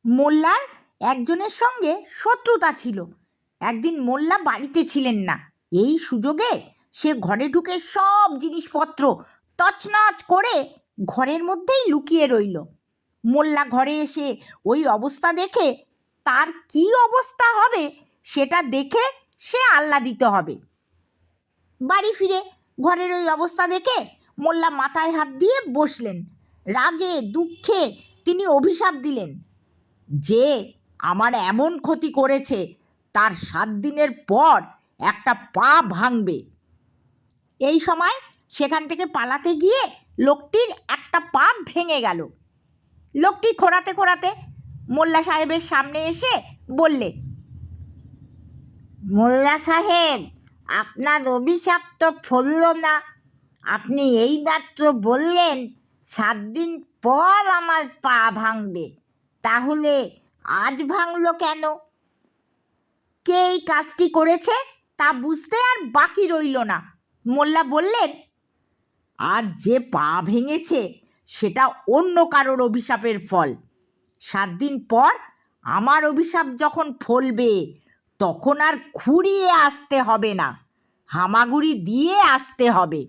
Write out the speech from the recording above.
মোল্লার একজনের সঙ্গে শত্রুতা ছিল। একদিন মোল্লা বাড়িতে ছিলেন না। এই সুযোগে সে ঘরে ঢুকে সব জিনিসপত্র তছনছ করে ঘরের মধ্যেই লুকিয়ে রইল। মোল্লা ঘরে এসে ওই অবস্থা দেখে তার কি অবস্থা হবে সেটা দেখে সে আহ্লাদিত হবে। বাড়ি ফিরে ঘরের ওই অবস্থা দেখে মোল্লা মাথায় হাত দিয়ে বসলেন। রাগে দুঃখে তিনি অভিশাপ দিলেন, যে আমার এমন ক্ষতি করেছে তার 7 দিনের পর একটা পা ভাঙবে। এই সময় সেখান থেকে পালাতে গিয়ে লোকটির একটা পা ভেঙে গেল। লোকটি খোঁড়াতে খোঁড়াতে মোল্লা সাহেবের সামনে এসে বললে, মোল্লা সাহেব, আপনার অভিশাপ তো ফলল না। আপনি এইমাত্র বললেন 7 দিন পর আমার পা ভাঙবে, তাহলে আজ ভাঙলো কেন? কে এই কাজটি করেছে তা বুঝতে আর বাকি রইল না। মোল্লা বললেন, আজ যে পা ভেঙেছে সেটা অন্য কারোর অভিশাপের ফল। 7 দিন পর আমার অভিশাপ যখন ফলবে তখন আর খুঁড়িয়ে আসতে হবে না, হামাগুড়ি দিয়ে আসতে হবে।